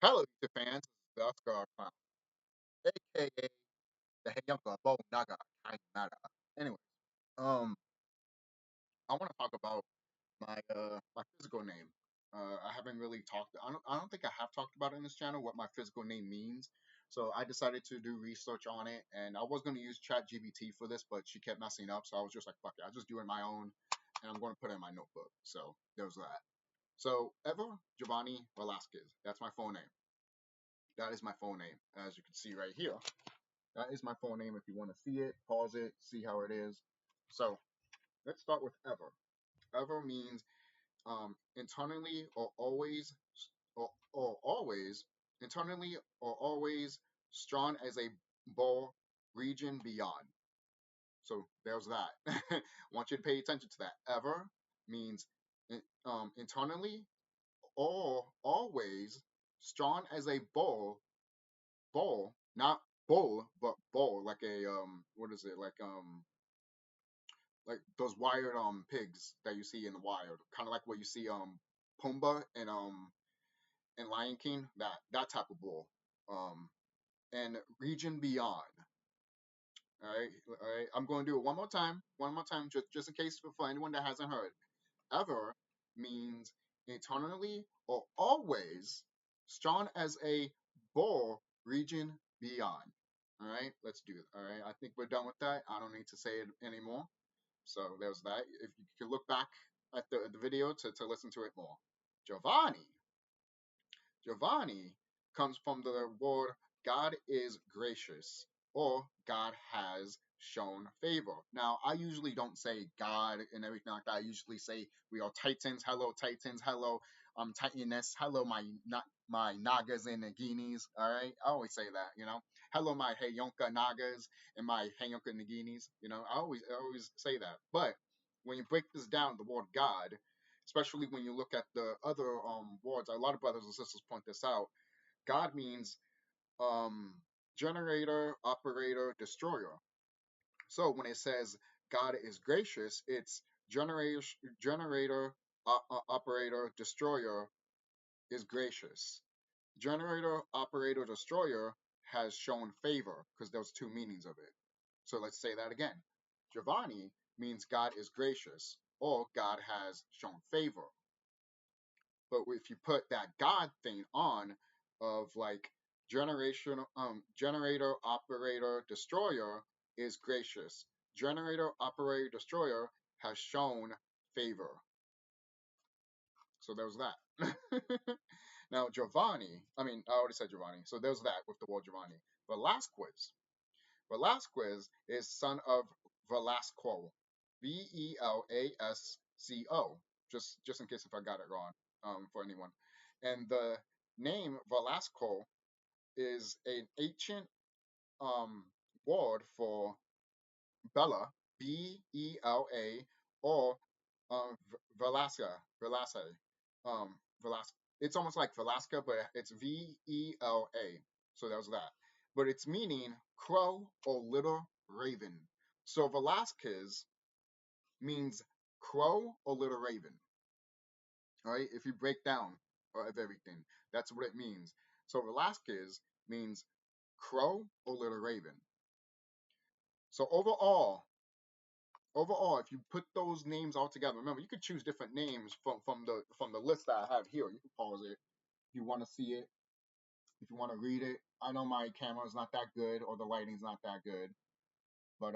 Hello, YouTube fans. This is TheSkullKlown, aka the Heyunka Bo Naga Kainara. Anyways, um, I want to talk about my physical name. I haven't really talked. I don't think I have talked about it in this channel what my physical name means. So I decided to do research on it, and I was going to use ChatGPT for this, but she kept messing up. So I was just like, fuck it, I'll just do it my own, and I'm going to put it in my notebook. So there's that. So Ever Giovanni Velasquez. That's my full name. That is my full name, as you can see right here. That is my full name. If you want to see it, pause it, see how it is. So let's start with ever. Ever means internally or always, or always, internally or always strong as a bull region beyond. So there's that. I want you to pay attention to that. Ever means internally or always strong as a bull, not bull, but bull, like a what is it? Like those wired pigs that you see in the wild, kind of like what you see Pumbaa and Lion King, that type of bull. And region beyond. All right. I'm going to do it one more time, just in case for anyone that hasn't heard. Ever means eternally or always strong as a bull region beyond. All right, let's do it. All right, I think we're done with that. I don't need to say it anymore. So there's that. If you can look back at the video to listen to it more. Giovanni. Giovanni comes from the word God is gracious or God has shown favor. Now, I usually don't say God and everything like that. I usually say we are Titans. Hello, Titans. Hello, Titaness. Hello, my Nagas and Naginis. All right, I always say that. Hello, my Heyonka Nagas and my Heyonka Naginis. I always say that. But when you break this down, the word God, especially when you look at the other words. A lot of brothers and sisters point this out. God means um, generator, operator, destroyer. So when it says God is gracious, it's generator, operator, destroyer is gracious. Generator, operator, destroyer has shown favor because there's two meanings of it. So let's say that again. Giovanni means God is gracious or God has shown favor. But if you put that God thing on of like generator, operator, destroyer is gracious. Generator, operator, destroyer has shown favor. So there was that. Now Giovanni, I already said Giovanni, so there's that with the word Giovanni. Velasquez. Velasquez is son of Velasco. Velasco. Just in case if I got it wrong, for anyone. And the name Velasco is an ancient um word for Bella, Bela, or Velasca. Velasca. It's almost like Velasca, but it's Vela. So that was that. But it's meaning crow or little raven. So Velasquez means crow or little raven. All right, if you break down of everything, that's what it means. So Velasquez means crow or little raven. So overall, if you put those names all together, remember you could choose different names from the list that I have here. You can pause it if you want to see it, if you want to read it. I know my camera is not that good or the lighting's not that good, but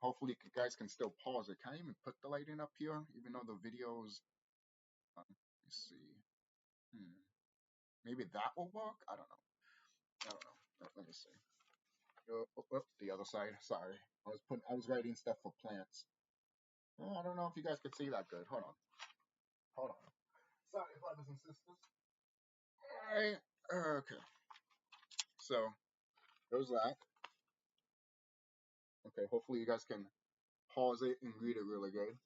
hopefully you guys can still pause it. Can I even put the lighting up here, even though the videos? Let's see. Maybe that will work. I don't know. I don't know. Let me see. The other side. Sorry, I was writing stuff for plants. I don't know if you guys could see that good. Hold on. Sorry, brothers and sisters. All right. Okay. So there's that. Okay. Hopefully you guys can pause it and read it really good.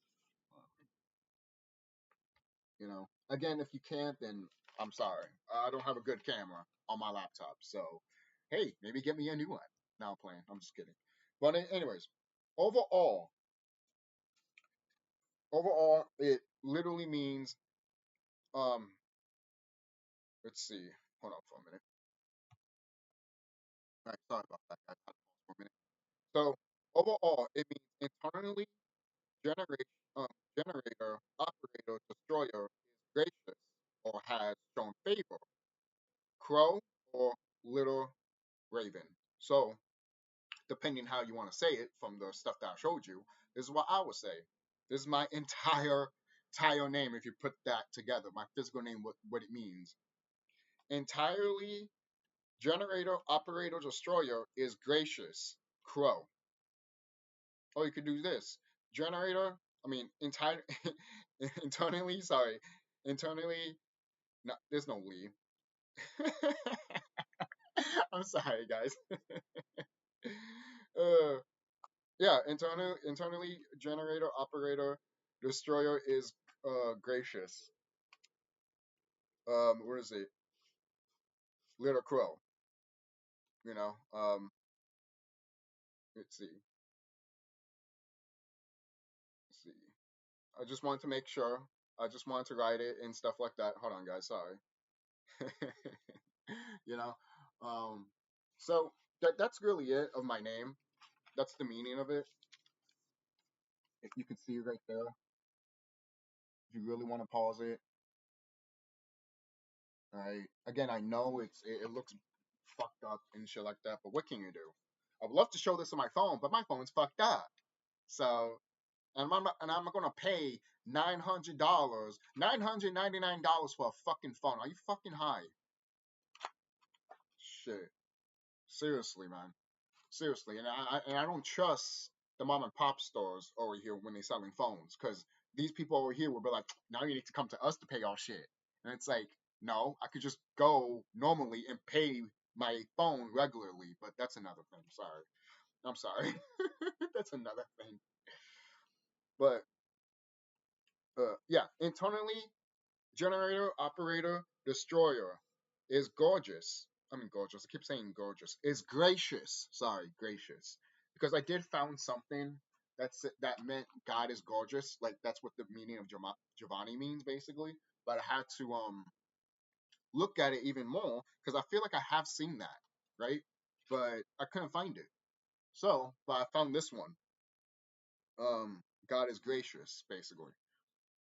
Again, if you can't, then I'm sorry. I don't have a good camera on my laptop. So, hey, maybe get me a new one. Now I'm playing. I'm just kidding. But anyways, overall, it literally means um. Let's see. Hold on for a minute. All right, sorry about that, guys. I had to pause for a minute. So overall, it means internally generate, generator, operator, destroyer is gracious or has shown favor. Crow or little raven. So depending how you want to say it from the stuff that I showed you, this is what I would say. This is my entire name. If you put that together, my physical name, what it means. Entirely generator, operator, destroyer is gracious. Crow. Or you could do this. Generator, I mean, entire, internally, sorry, internally, no, there's no Lee. I'm sorry, guys. uh, yeah, internally, generator, operator, destroyer is gracious. Where is it? Little Crow. You know, let's see. Let's see. I just wanted to make sure. I just wanted to write it and stuff like that. Hold on, guys. Sorry. you know, um, so that's really it of my name. That's the meaning of it. If you can see right there, if you really want to pause it, all right. Again, I know it looks fucked up and shit like that, but what can you do? I would love to show this on my phone, but my phone's fucked up. So, and I'm gonna pay $999 for a fucking phone. Are you fucking high? Shit, seriously, man. Seriously, and I don't trust the mom and pop stores over here when they're selling phones, because these people over here will be like, now you need to come to us to pay our shit, and it's like, no, I could just go normally and pay my phone regularly, but that's another thing. Sorry, I'm sorry, that's another thing. But yeah, internally, generator, operator, destroyer is gorgeous. I mean, gorgeous. I keep saying gorgeous. Is gracious. Sorry, gracious. Because I did found something that meant God is gorgeous. Like that's what the meaning of Giovanni means, basically. But I had to look at it even more because I feel like I have seen that, right? But I couldn't find it. So, but I found this one. God is gracious, basically.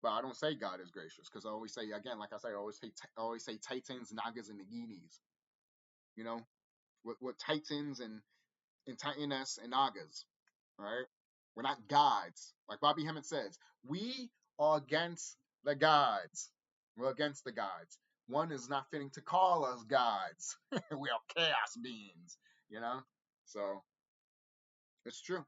But I don't say God is gracious because I always say again, like I say, I always say Titans, Nagas, and Naginis. You know, with Titans and Titaness and Nagas. Right? We're not gods, like Bobby Hemmett says. We are against the gods. We're against the gods. One is not fitting to call us gods. We are chaos beings. You know, so it's true.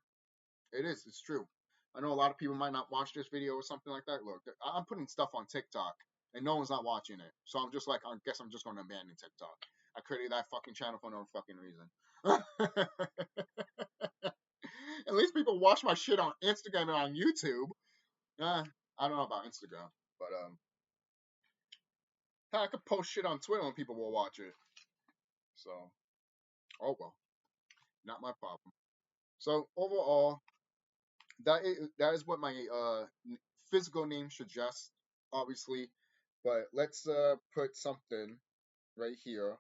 It is. It's true. I know a lot of people might not watch this video or something like that. Look, I'm putting stuff on TikTok and no one's not watching it. So I'm just like, I guess I'm just going to abandon TikTok. I created that fucking channel for no fucking reason. At least people watch my shit on Instagram and on YouTube. I don't know about Instagram, but I could post shit on Twitter and people will watch it. So, oh well, not my problem. So overall, that is what my physical name suggests, obviously. But let's put something right here.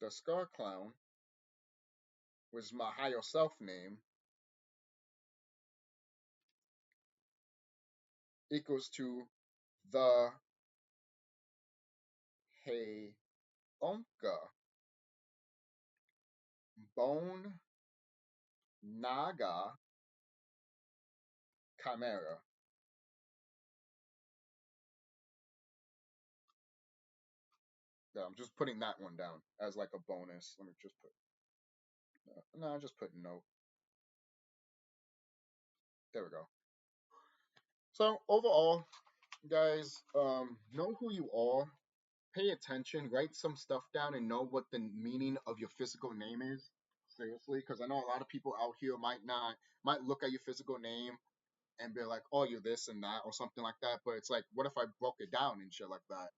TheSkullKlown was my higher self name equals to the Hey Onka Bone Naga Chimera. Yeah, I'm just putting that one down as like a bonus. Let me just put no, I just put note. There we go. So overall, guys, know who you are, pay attention, write some stuff down, and know what the meaning of your physical name is. Seriously, because I know a lot of people out here might look at your physical name and be like, "Oh, you're this and that" or something like that. But it's like, what if I broke it down and shit like that?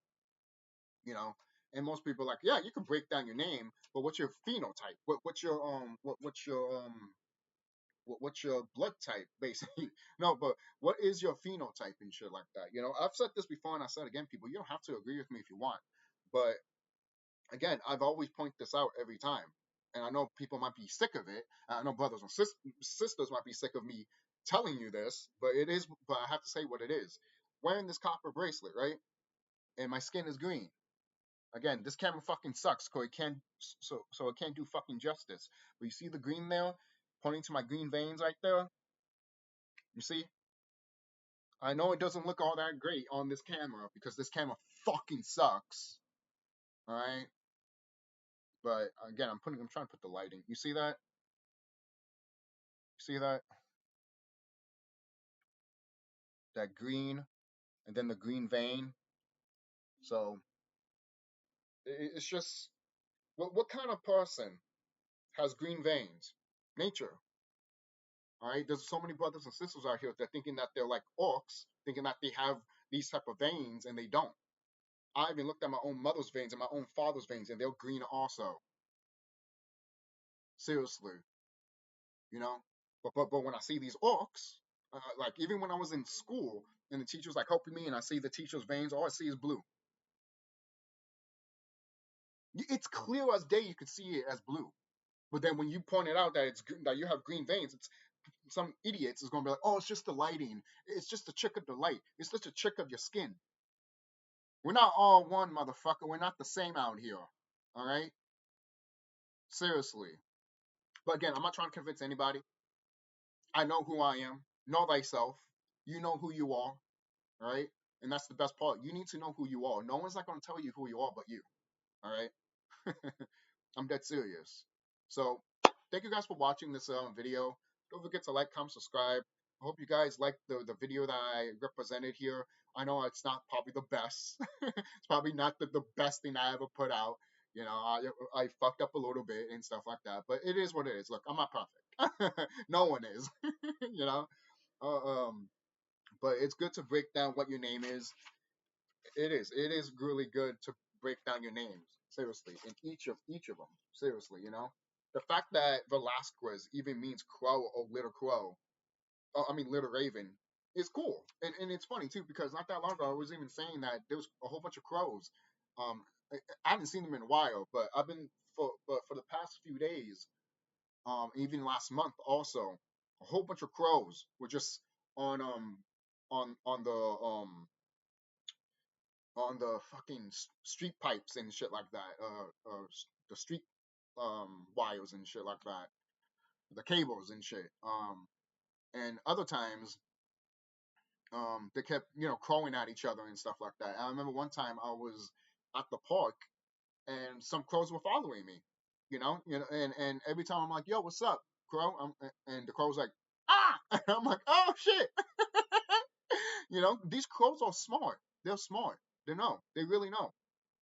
You know? And most people are like, "Yeah, you can break down your name, but what's your phenotype? What's your what's your blood type, basically?" No, but what is your phenotype and shit like that? I've said this before and I said again, people, you don't have to agree with me if you want, but Again, I've always pointed this out every time, and I know people might be sick of it. I know brothers and sisters might be sick of me telling you this, but it is. But I have to say what it is. Wearing this copper bracelet, right? And my skin is green. Again, this camera fucking sucks, cause it can't. So it can't do fucking justice. But you see the green there, pointing to my green veins right there. You see? I know it doesn't look all that great on this camera because this camera fucking sucks. All right. But again, I'm trying to put the lighting. You see that? See that? That green, and then the green vein. So it's just what kind of person has green veins? Nature. All right. There's so many brothers and sisters out here that thinking that they're like orcs, thinking that they have these type of veins, and they don't. I even looked at my own mother's veins and my own father's veins, and they're green also. Seriously, you know. But when I see these orcs, like even when I was in school and the teacher's like helping me, and I see the teacher's veins, all I see is blue. It's clear as day. You could see it as blue. But then when you point it out that that you have green veins, it's some idiots is gonna be like, oh, it's just the lighting. It's just the trick of the light. It's just a trick of your skin. We're not all one, motherfucker. We're not the same out here. All right, seriously. But again, I'm not trying to convince anybody. I know who I am. Know thyself. You know who you are. All right, and that's the best part. You need to know who you are. No one's not gonna tell you who you are but you. All right. I'm dead serious. So, thank you guys for watching this video. Don't forget to like, comment, subscribe. I hope you guys like the video that I represented here. I know it's not probably the best. It's probably not the best thing I ever put out. You know, I fucked up a little bit and stuff like that. But it is what it is. Look, I'm not perfect. No one is. You know? Uh, um, but it's good to break down what your name is. It is. It is really good to break down your names seriously in each of them. Seriously, you know, the fact that Velasquez even means crow or little crow. I mean little raven is cool, and it's funny too because not that long ago I was even saying that there was a whole bunch of crows. I haven't seen them in a while, but I've been for the past few days, even last month also, a whole bunch of crows were just on on the fucking street pipes and shit like that. The street wires and shit like that. The cables and shit. And other times, they kept crowing at each other and stuff like that. I remember one time I was at the park and some crows were following me. And every time I'm like, "Yo, what's up, crow?" And the crow's like, "Ah!" And I'm like, "Oh shit!" These crows are smart. They're smart. They know. They really know.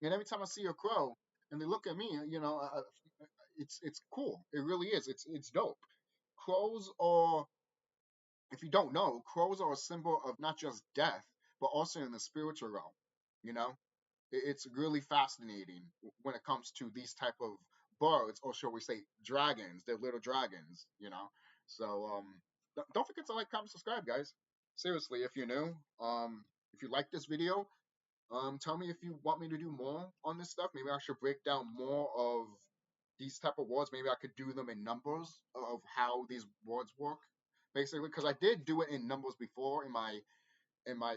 And every time I see a crow and they look at me, it's cool. It really is. It's dope. Crows are, if you don't know, crows are a symbol of not just death, but also in the spiritual realm. You know, it's really fascinating when it comes to these type of birds, or shall we say, dragons. They're little dragons. So don't forget to like, comment, subscribe, guys. Seriously, if you're new, if you like this video, tell me if you want me to do more on this stuff. Maybe I should break down more of these type of words. Maybe I could do them in numbers of how these words work, basically. Because I did do it in numbers before in my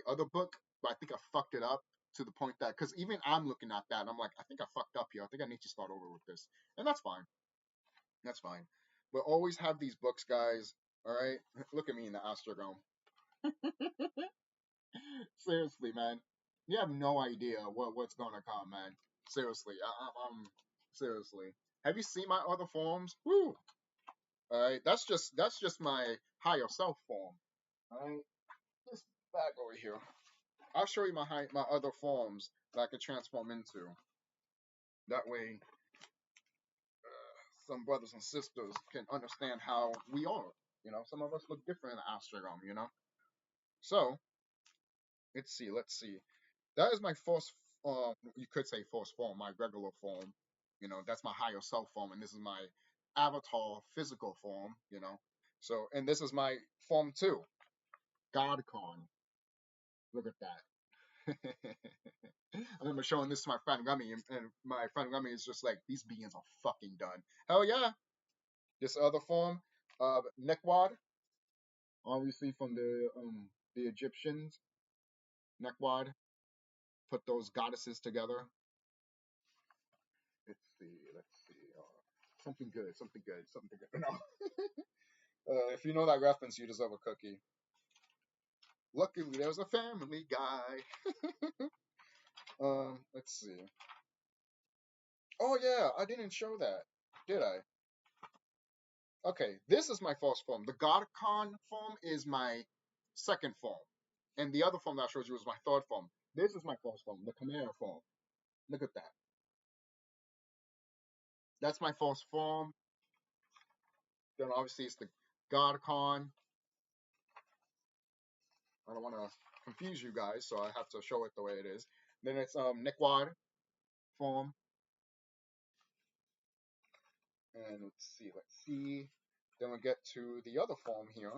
other book, but I think I fucked it up to the point that because even I'm looking at that and I'm like, I think I fucked up here. I think I need to start over with this, and that's fine. That's fine. But always have these books, guys. All right, look at me in the Astrodome. Seriously, man. You have no idea what's gonna come, man. Seriously, I'm seriously. Have you seen my other forms? Woo! All right, that's just my higher self form. All right, this bag over here. I'll show you my other forms that I can transform into. That way, some brothers and sisters can understand how we are. Some of us look different in the Astrodome. So let's see. Let's see. That is my first, you could say first form, my regular form. That's my higher self form, and this is my avatar physical form. So, and this is my form two, God Con. Look at that. I remember showing this to my friend Remy, and my friend Remy is just like, these beings are fucking done. Hell yeah. This other form of Nekwad, obviously from the Egyptians. Nekwad put those goddesses together. Let's see, let's see. Something good, something good, something good. No. If you know that reference, you deserve a cookie. Luckily, there's a Family Guy. Let's see. Oh yeah, I didn't show that, did I? Okay, this is my first form. The Godcon form is my second form, and the other form that I showed you was my third form. This is my first form, the Chimera form. Look at that. That's my first form. Then obviously it's the Godcon. I don't want to confuse you guys, so I have to show it the way it is. Then it's Nekwad form. And let's see, let's see. Then we'll get to the other form here.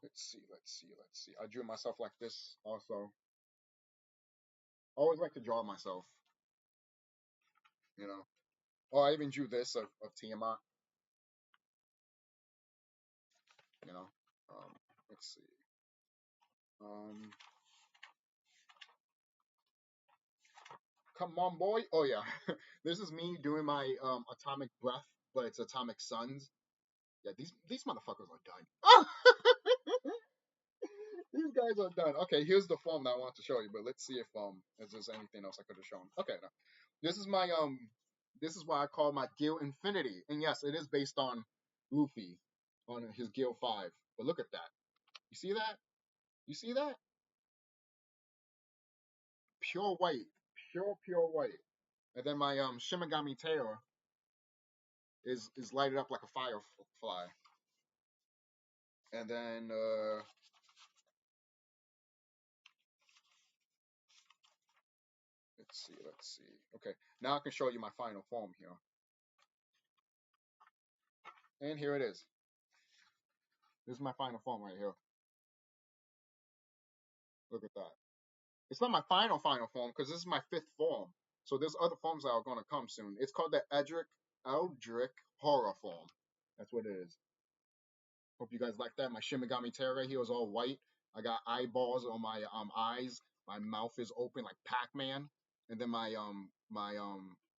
Let's see, let's see, let's see. I drew myself like this also. I always like to draw myself, you know. Oh, I even drew this of Tiamat, you know. Let's see. Um, Come on, boy. Oh yeah, this is me doing my atomic breath, but it's atomic suns. Yeah, these motherfuckers are done. These guys are done. Okay, here's the form that I want to show you, but let's see if there's anything else I could have shown. Okay, no. This is my this is why I call my Gil Infinity. And yes, it is based on Luffy on his Gil 5. But look at that. You see that? You see that? Pure white. Pure white. And then my Shimigami tail is lighted up like a firefly. And then let's see, let's see. Okay, now I can show you my final form here. And here it is. This is my final form right here. Look at that. It's not my final form because this is my fifth form. So there's other forms that are gonna come soon. It's called the Eldrick Horror form. That's what it is. Hope you guys like that. My Shimigami tail right here is all white. I got eyeballs on my eyes. My mouth is open like Pac-Man. And then my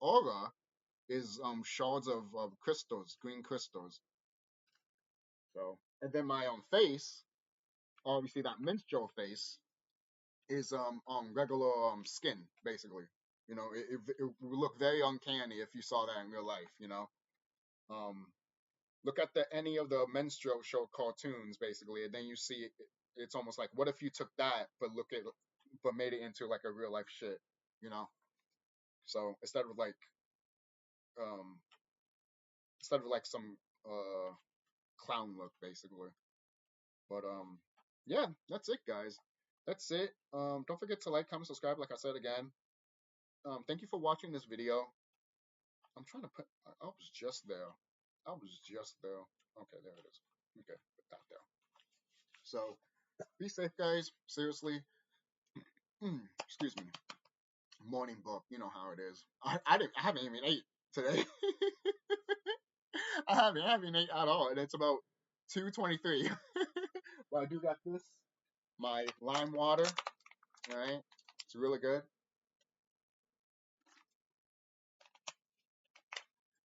aura is shards of crystals, green crystals. So and then my face, obviously that minstrel face, is regular skin basically. You know, it would look very uncanny if you saw that in real life. You know, um, look at any of the minstrel show cartoons basically, and then you see it's almost like what if you took that but made it into like a real life shit. You know, so um instead of like some clown look basically. But yeah, that's it, guys. That's it. Don't forget to like, comment, subscribe. Like I said again. Thank you for watching this video. I'm trying to put. I was just there. I was just there. Okay, there it is. Okay, put that there. So be safe, guys. Seriously. Excuse me. Morning book. You know how it is. I haven't even ate today. I haven't ate at all, and it's about 2:23. But I do got this. My lime water. All right. It's really good.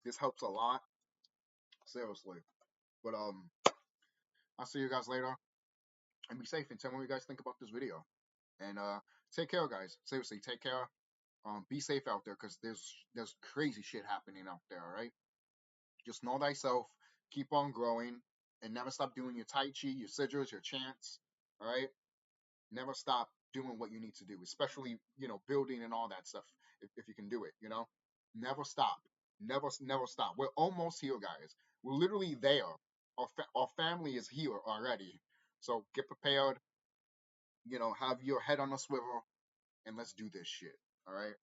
This helps a lot. Seriously. But I'll see you guys later. And be safe and tell me what you guys think about this video. And take care, guys. Seriously, take care. Be safe out there because there's crazy shit happening out there, all right? Just know thyself, keep on growing, and never stop doing your Tai Chi, your sigils, your chants, all right? Never stop doing what you need to do, especially, building and all that stuff, if you can do it, Never stop. Never stop. We're almost here, guys. We're literally there. Our family is here already. So get prepared, have your head on a swivel, and let's do this shit, all right?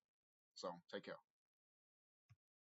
So take care.